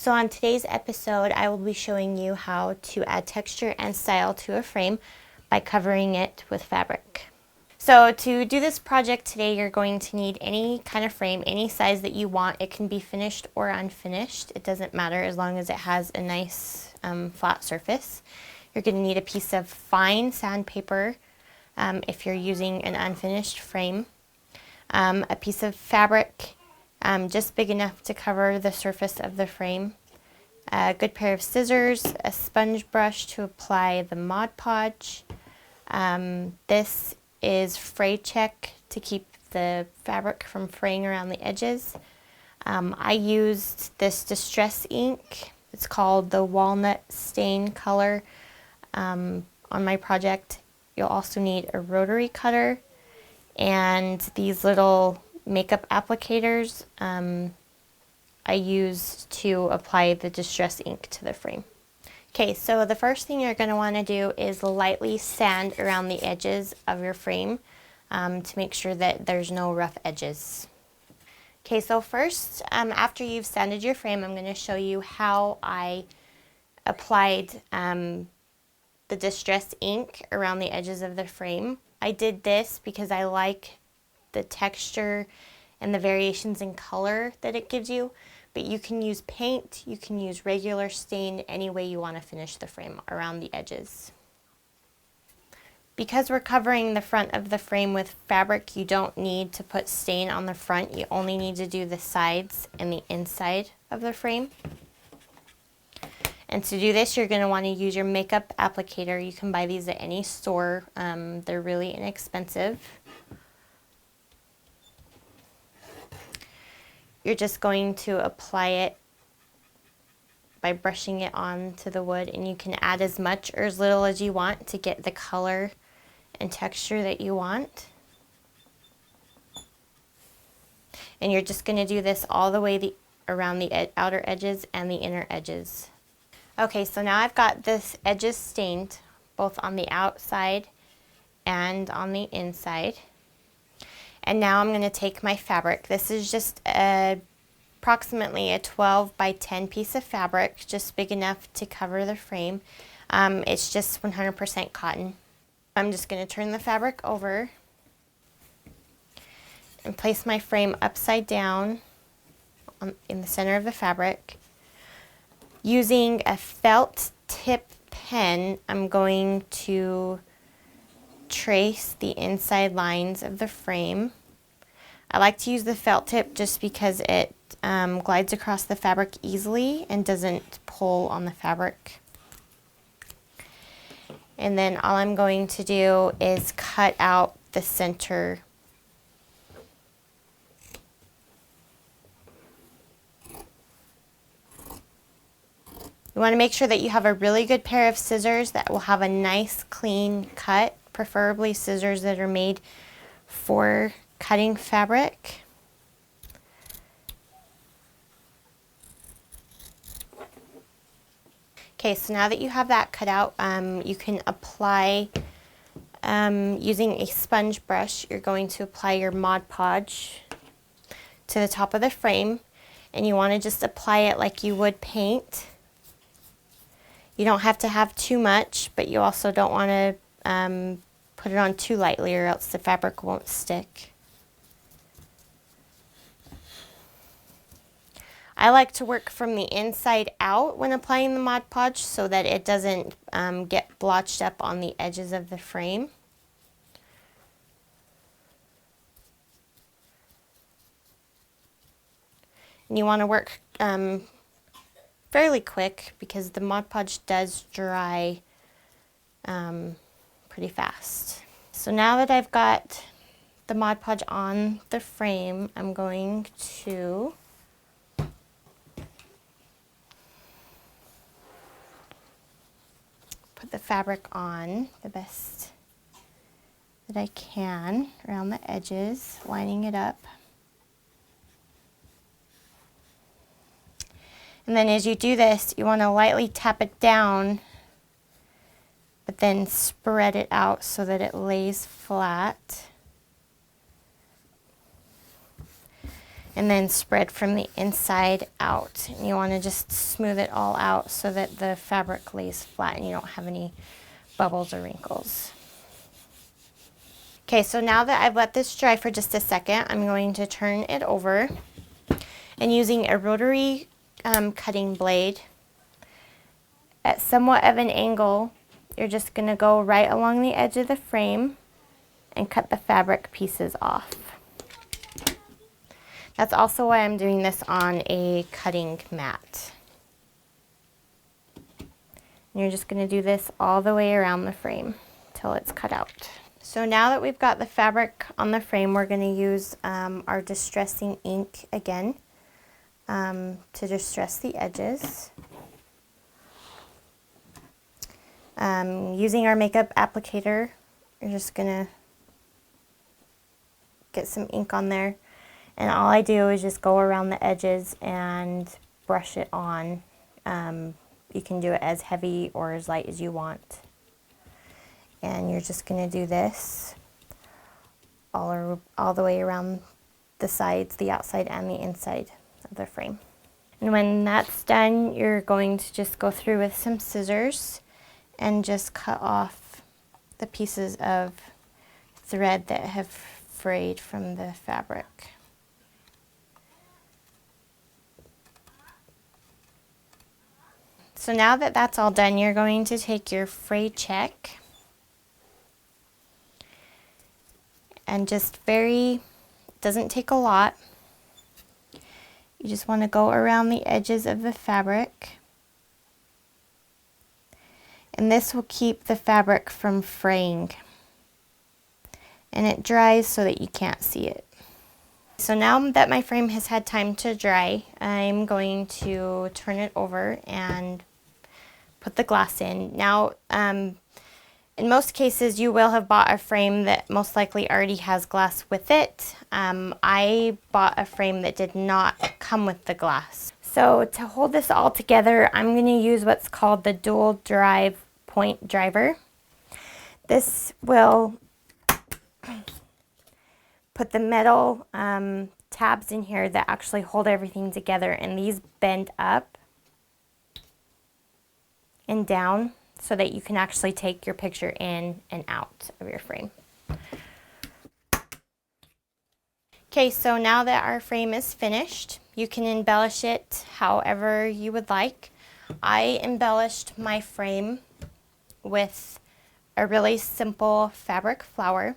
So on today's episode, I will be showing you how to add texture and style to a frame by covering it with fabric. So to do this project today, you're going to need any kind of frame, any size that you want. It can be finished or unfinished. It doesn't matter as long as it has a nice flat surface. You're going to need a piece of fine sandpaper if you're using an unfinished frame, a piece of fabric just big enough to cover the surface of the frame, a good pair of scissors, a sponge brush to apply the Mod Podge. This is fray check to keep the fabric from fraying around the edges. I used this distress ink. It's called the walnut stain color on my project. You'll also need a rotary cutter and these little makeup applicators I use to apply the distress ink to the frame. Okay, so the first thing you're going to want to do is lightly sand around the edges of your frame to make sure that there's no rough edges. Okay, so first, after you've sanded your frame, I'm going to show you how I applied the distress ink around the edges of the frame. I did this because I like the texture and the variations in color that it gives you. But you can use paint, you can use regular stain, any way you want to finish the frame around the edges. Because we're covering the front of the frame with fabric, you don't need to put stain on the front. You only need to do the sides and the inside of the frame. And to do this, you're going to want to use your makeup applicator. You can buy these at any store. They're really inexpensive. You're just going to apply it by brushing it onto the wood, and you can add as much or as little as you want to get the color and texture that you want. And you're just going to do this all the way around the outer edges and the inner edges. Okay, so now I've got this edges stained both on the outside and on the inside. And now I'm going to take my fabric. This is just approximately a 12 by 10 piece of fabric, just big enough to cover the frame. It's just 100% cotton. I'm just going to turn the fabric over and place my frame upside down in the center of the fabric. Using a felt tip pen, I'm going to trace the inside lines of the frame. I like to use the felt tip just because it glides across the fabric easily and doesn't pull on the fabric. And then all I'm going to do is cut out the center. You want to make sure that you have a really good pair of scissors that will have a nice clean cut, preferably scissors that are made for cutting fabric. Okay, so now that you have that cut out, you can apply, using a sponge brush, you're going to apply your Mod Podge to the top of the frame, and you want to just apply it like you would paint. You don't have to have too much, but you also don't want to put it on too lightly or else the fabric won't stick. I like to work from the inside out when applying the Mod Podge so that it doesn't get blotched up on the edges of the frame. And you want to work fairly quick because the Mod Podge does dry pretty fast. So now that I've got the Mod Podge on the frame, I'm going to put the fabric on the best that I can around the edges, lining it up. And then as you do this, you want to lightly tap it down, but then spread it out so that it lays flat. and then spread from the inside out. And you want to just smooth it all out so that the fabric lays flat and you don't have any bubbles or wrinkles. Okay, so now that I've let this dry for just a second, I'm going to turn it over, and using a rotary cutting blade at somewhat of an angle, you're just going to go right along the edge of the frame and cut the fabric pieces off. That's also why I'm doing this on a cutting mat. And you're just going to do this all the way around the frame till it's cut out. So now that we've got the fabric on the frame, we're going to use our distressing ink again to distress the edges. Using our makeup applicator, you're just going to get some ink on there. And all I do is just go around the edges and brush it on. You can do it as heavy or as light as you want. And you're just going to do this all the way around the sides, the outside and the inside of the frame. And when that's done, you're going to just go through with some scissors and just cut off the pieces of thread that have frayed from the fabric. So now that that's all done, you're going to take your fray check and just doesn't take a lot. You just want to go around the edges of the fabric. And this will keep the fabric from fraying. And it dries so that you can't see it. So now that my frame has had time to dry, I'm going to turn it over and put the glass in. Now, in most cases, you will have bought a frame that most likely already has glass with it. I bought a frame that did not come with the glass. So to hold this all together, I'm going to use what's called the dual drive point driver. This will put the metal tabs in here that actually hold everything together, and these bend up and down so that you can actually take your picture in and out of your frame. Okay, so now that our frame is finished, you can embellish it however you would like. I embellished my frame with a really simple fabric flower.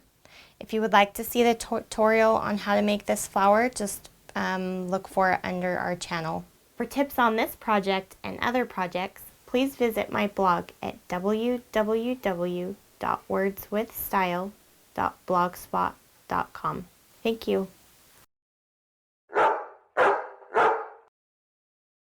If you would like to see the tutorial on how to make this flower, just look for it under our channel. For tips on this project and other projects, please visit my blog at www.wordswithstyle.blogspot.com. Thank you.